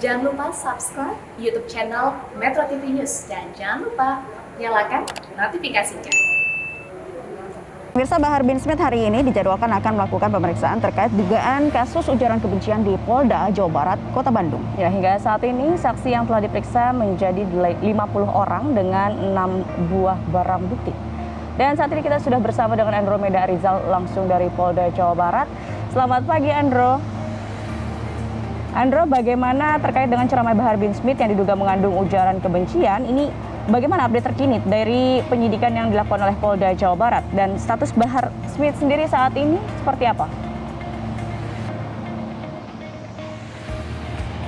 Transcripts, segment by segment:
Jangan lupa subscribe YouTube channel Metro TV News dan jangan lupa nyalakan notifikasinya. Pemirsa, Bahar bin Smith hari ini dijadwalkan akan melakukan pemeriksaan terkait dugaan kasus ujaran kebencian di Polda Jawa Barat, Kota Bandung. Ya, hingga saat ini saksi yang telah diperiksa menjadi 50 orang dengan 6 buah barang bukti. Dan saat ini kita sudah bersama dengan Andromeda Rizal langsung dari Polda Jawa Barat. Selamat pagi, Andro. Andro, bagaimana terkait dengan ceramah Bahar bin Smith yang diduga mengandung ujaran kebencian? Ini bagaimana update terkini dari penyidikan yang dilakukan oleh Polda Jawa Barat dan status Bahar Smith sendiri saat ini seperti apa?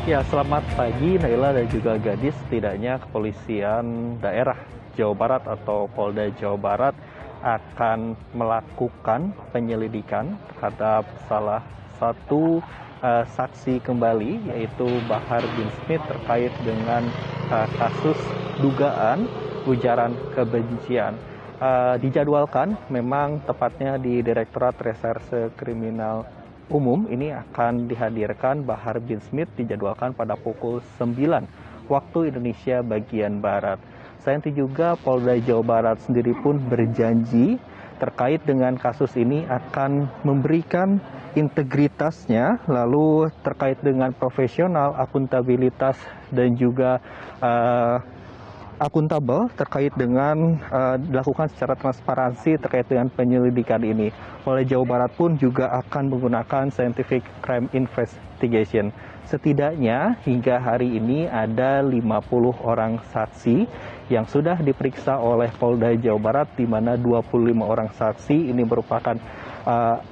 Ya, selamat pagi Naila dan juga Gadis. Setidaknya kepolisian daerah Jawa Barat atau Polda Jawa Barat akan melakukan penyelidikan terhadap salah satu saksi kembali, yaitu Bahar bin Smith terkait dengan kasus dugaan ujaran kebencian. Dijadwalkan memang tepatnya di Direktorat Reserse Kriminal Umum ini akan dihadirkan Bahar bin Smith, dijadwalkan pada pukul 9 waktu Indonesia bagian Barat. Selain itu juga Polda Jawa Barat sendiri pun berjanji terkait dengan kasus ini akan memberikan integritasnya, lalu terkait dengan profesional, akuntabilitas dan juga akuntabel terkait dengan dilakukan secara transparansi terkait dengan penyelidikan ini. Polda Jawa Barat pun juga akan menggunakan scientific crime investigation. Setidaknya hingga hari ini ada 50 orang saksi yang sudah diperiksa oleh Polda Jawa Barat, di mana 25 orang saksi ini merupakan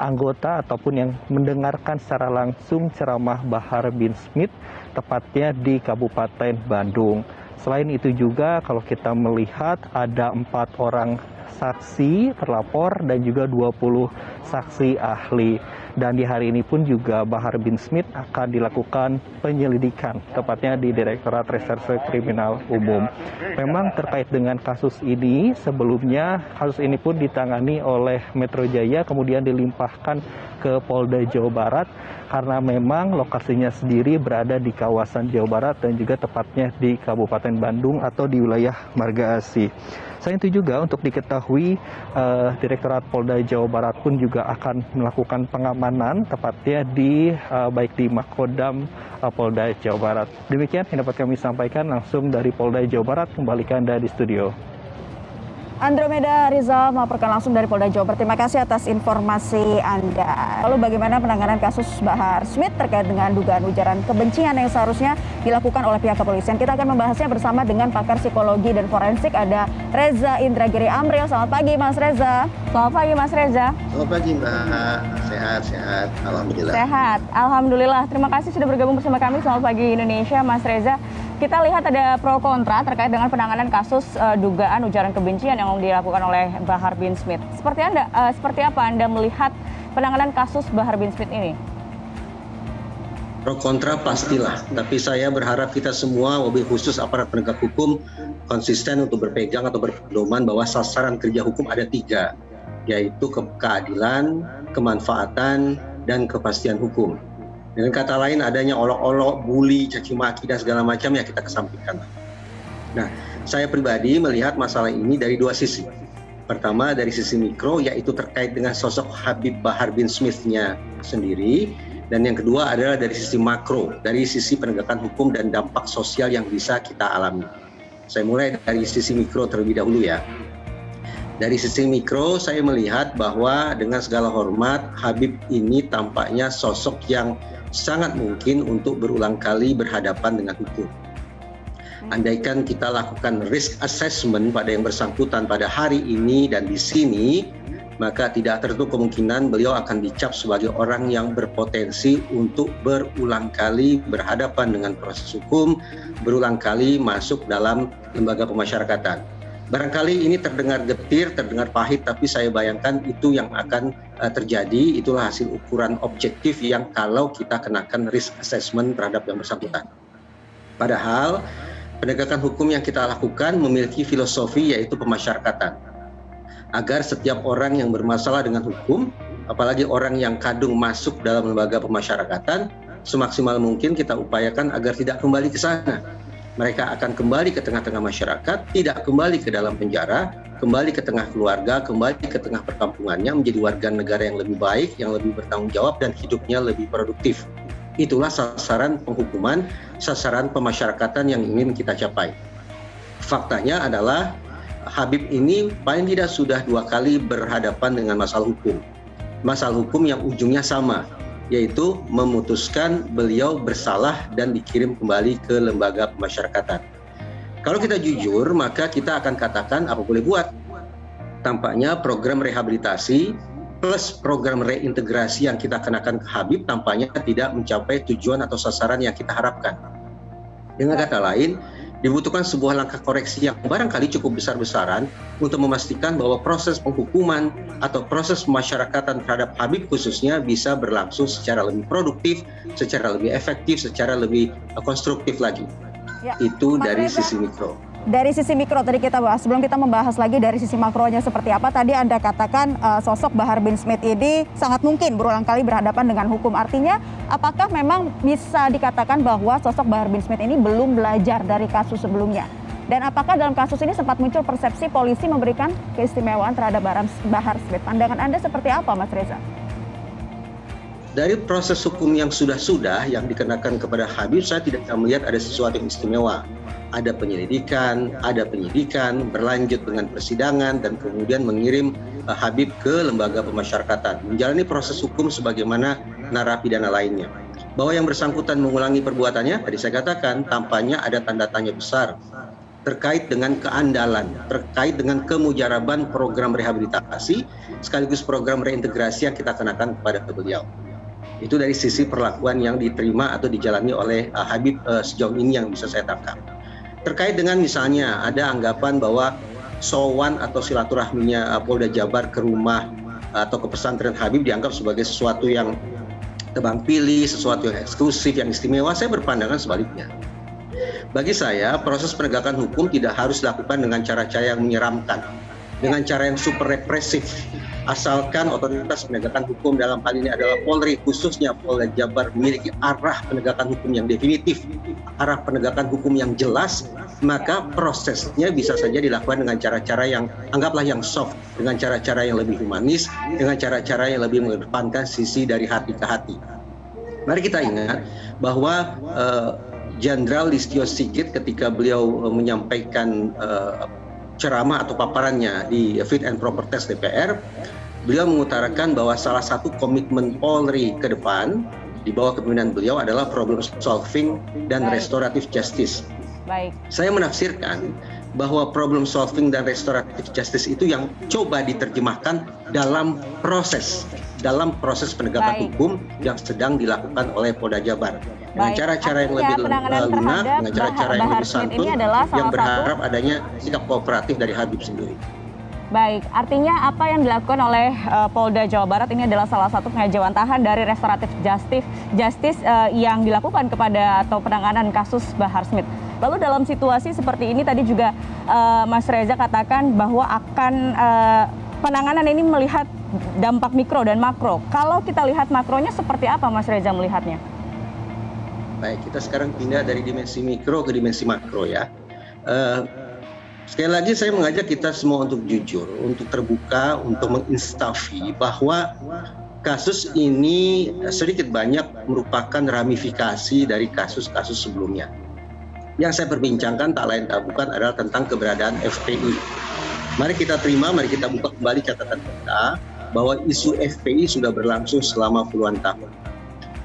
anggota ataupun yang mendengarkan secara langsung ceramah Bahar bin Smith, tepatnya di Kabupaten Bandung. Selain itu juga kalau kita melihat ada 4 orang saksi terlapor dan juga 20 saksi ahli. Dan di hari ini pun juga Bahar bin Smith akan dilakukan penyelidikan, tepatnya di Direktorat Reserse Kriminal Umum. Memang terkait dengan kasus ini, sebelumnya kasus ini pun ditangani oleh Metro Jaya, kemudian dilimpahkan ke Polda Jawa Barat, karena memang lokasinya sendiri berada di kawasan Jawa Barat dan juga tepatnya di Kabupaten Bandung atau di wilayah Marga Asih. Selain itu juga untuk diketahui Direktorat Polda Jawa Barat pun juga akan melakukan pengamanan tepatnya di baik di Makodam Polda Jawa Barat. Demikian yang dapat kami sampaikan langsung dari Polda Jawa Barat. Kembalikan dari studio. Andromeda Rizal melaporkan langsung dari Polda Jawa Barat. Terima kasih atas informasi Anda. Lalu bagaimana penanganan kasus Bahar Smith terkait dengan dugaan ujaran kebencian yang seharusnya dilakukan oleh pihak kepolisian? Kita akan membahasnya bersama dengan pakar psikologi dan forensik, ada Reza Indragiri Amril. Selamat pagi Mas Reza. Selamat pagi Mas Reza. Selamat pagi Mbak. Sehat. Alhamdulillah. Sehat. Alhamdulillah. Terima kasih sudah bergabung bersama kami. Selamat pagi Indonesia, Mas Reza. Kita lihat ada pro kontra terkait dengan penanganan kasus dugaan ujaran kebencian yang dilakukan oleh Bahar bin Smith. Seperti apa Anda melihat penanganan kasus Bahar bin Smith ini? Pro kontra pastilah, tapi saya berharap kita semua, lebih khusus aparat penegak hukum, konsisten untuk berpegang atau berpedoman bahwa sasaran kerja hukum ada 3, yaitu keadilan, kemanfaatan, dan kepastian hukum. Dengan kata lain, adanya olok-olok, bully, caci maki, dan segala macam ya kita kesampingkan. Nah, saya pribadi melihat masalah ini dari 2 sisi. Pertama, dari sisi mikro, yaitu terkait dengan sosok Habib Bahar bin Smith-nya sendiri. Dan yang kedua adalah dari sisi makro, dari sisi penegakan hukum dan dampak sosial yang bisa kita alami. Saya mulai dari sisi mikro terlebih dahulu ya. Dari sisi mikro, saya melihat bahwa dengan segala hormat, Habib ini tampaknya sosok yang sangat mungkin untuk berulang kali berhadapan dengan hukum. Andaikan kita lakukan risk assessment pada yang bersangkutan pada hari ini dan di sini, maka tidak tertutup kemungkinan beliau akan dicap sebagai orang yang berpotensi untuk berulang kali berhadapan dengan proses hukum, berulang kali masuk dalam lembaga pemasyarakatan. Barangkali ini terdengar getir, terdengar pahit, tapi saya bayangkan itu yang akan terjadi. Itulah hasil ukuran objektif yang kalau kita kenakan risk assessment terhadap yang bersangkutan. Padahal penegakan hukum yang kita lakukan memiliki filosofi, yaitu pemasyarakatan. Agar setiap orang yang bermasalah dengan hukum, apalagi orang yang kadung masuk dalam lembaga pemasyarakatan, semaksimal mungkin kita upayakan agar tidak kembali ke sana. Mereka akan kembali ke tengah-tengah masyarakat, tidak kembali ke dalam penjara, kembali ke tengah keluarga, kembali ke tengah perkampungannya, menjadi warga negara yang lebih baik, yang lebih bertanggung jawab, dan hidupnya lebih produktif. Itulah sasaran penghukuman, sasaran pemasyarakatan yang ingin kita capai. Faktanya adalah Habib ini paling tidak sudah 2 kali berhadapan dengan masalah hukum. Masalah hukum yang ujungnya sama, yaitu memutuskan beliau bersalah dan dikirim kembali ke lembaga pemasyarakatan. Kalau kita jujur, maka kita akan katakan apa boleh buat. Tampaknya program rehabilitasi plus program reintegrasi yang kita kenakan ke Habib tampaknya tidak mencapai tujuan atau sasaran yang kita harapkan. Dengan kata lain, dibutuhkan sebuah langkah koreksi yang barangkali cukup besar-besaran untuk memastikan bahwa proses penghukuman atau proses pemasyarakatan terhadap Habib khususnya bisa berlangsung secara lebih produktif, secara lebih efektif, secara lebih konstruktif lagi. Ya, itu Mas dari Reza, sisi mikro. Dari sisi mikro tadi kita bahas, sebelum kita membahas lagi dari sisi makronya seperti apa, tadi Anda katakan sosok Bahar bin Smith ini sangat mungkin berulang kali berhadapan dengan hukum. Artinya, apakah memang bisa dikatakan bahwa sosok Bahar bin Smith ini belum belajar dari kasus sebelumnya? Dan apakah dalam kasus ini sempat muncul persepsi polisi memberikan keistimewaan terhadap Bahar Smith? Pandangan Anda seperti apa, Mas Reza? Dari proses hukum yang sudah yang dikenakan kepada Habib, saya tidak melihat ada sesuatu yang istimewa. Ada penyelidikan, ada penyidikan, berlanjut dengan persidangan, dan kemudian mengirim Habib ke lembaga pemasyarakatan. Menjalani proses hukum sebagaimana narapidana lainnya. Bahwa yang bersangkutan mengulangi perbuatannya, tadi saya katakan, tampaknya ada tanda tanya besar terkait dengan keandalan, terkait dengan kemujaraban program rehabilitasi, sekaligus program reintegrasi yang kita kenakan kepada beliau. Itu dari sisi perlakuan yang diterima atau dijalani oleh Habib sejauh ini yang bisa saya tangkap. Terkait dengan misalnya ada anggapan bahwa sowan atau silaturahminya Polda Jabar ke rumah atau ke pesantren Habib dianggap sebagai sesuatu yang tebang pilih, sesuatu yang eksklusif, yang istimewa. Saya berpandangan sebaliknya. Bagi saya, proses penegakan hukum tidak harus dilakukan dengan cara-cara yang menyeramkan, dengan cara yang super represif. Asalkan otoritas penegakan hukum dalam hal ini adalah Polri, khususnya Polda Jabar, memiliki arah penegakan hukum yang definitif, arah penegakan hukum yang jelas, maka prosesnya bisa saja dilakukan dengan cara-cara yang anggaplah yang soft, dengan cara-cara yang lebih humanis, dengan cara-cara yang lebih mengedepankan sisi dari hati ke hati. Mari kita ingat bahwa Jenderal Listio Sigit ketika beliau menyampaikan ceramah atau paparannya di Fit and Proper Test DPR, beliau mengutarakan bahwa salah satu komitmen Polri ke depan di bawah kepemimpinan beliau adalah problem solving dan restoratif justice. Baik. Saya menafsirkan bahwa problem solving dan restoratif justice itu yang coba diterjemahkan dalam proses penegakan hukum yang sedang dilakukan oleh Polda Jabar. Dengan cara-cara yang lebih lunak, dengan cara-cara yang lebih santun, yang berharap adanya sikap kooperatif dari Habib sendiri. Baik, artinya apa yang dilakukan oleh Polda Jawa Barat ini adalah salah satu pengajuan dari restoratif justice yang dilakukan kepada atau penanganan kasus Bahar Smith. Lalu dalam situasi seperti ini tadi juga Mas Reza katakan bahwa akan penanganan ini melihat dampak mikro dan makro. Kalau kita lihat makronya seperti apa Mas Reza melihatnya? Baik, kita sekarang pindah dari dimensi mikro ke dimensi makro ya. Sekali lagi saya mengajak kita semua untuk jujur, untuk terbuka, untuk menginstafi bahwa kasus ini sedikit banyak merupakan ramifikasi dari kasus-kasus sebelumnya. Yang saya perbincangkan tak lain tak bukan adalah tentang keberadaan FPI. Mari kita terima, mari kita buka kembali catatan kita bahwa isu FPI sudah berlangsung selama puluhan tahun.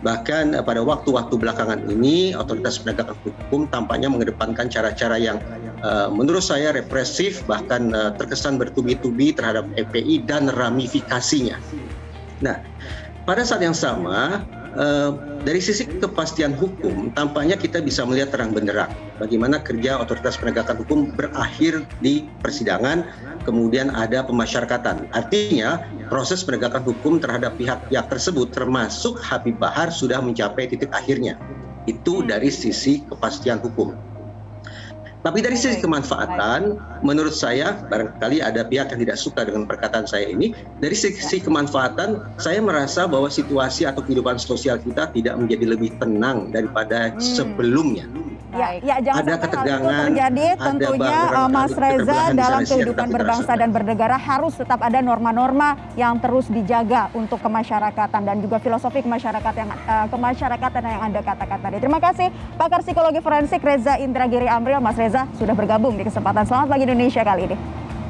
Bahkan pada waktu-waktu belakangan ini, otoritas penegakan hukum tampaknya mengedepankan cara-cara yang menurut saya represif, bahkan terkesan bertubi-tubi terhadap FPI dan ramifikasinya. Nah, pada saat yang sama, dari sisi kepastian hukum, tampaknya kita bisa melihat terang benderang bagaimana kerja otoritas penegakan hukum berakhir di persidangan, kemudian ada pemasyarakatan. Artinya, proses penegakan hukum terhadap pihak-pihak tersebut, termasuk Habib Bahar, sudah mencapai titik akhirnya. Itu dari sisi kepastian hukum. Tapi dari sisi kemanfaatan, menurut saya barangkali ada pihak yang tidak suka dengan perkataan saya ini. Dari sisi kemanfaatan, saya merasa bahwa situasi atau kehidupan sosial kita tidak menjadi lebih tenang daripada sebelumnya. Ya, jangan Ada sampai ketegangan, hal itu terjadi. ada Tentunya barangkali Mas Reza keterbelahan di dalam sana sini yang kehidupan kita berbangsa rasakan. dan bernegara harus tetap ada norma-norma yang terus dijaga untuk kemasyarakatan dan juga filosofi kemasyarakatan yang Anda katakan tadi. Terima kasih pakar psikologi forensik Reza Indragiri Amril. Mas Reza sudah bergabung di kesempatan Selamat Pagi Indonesia kali ini.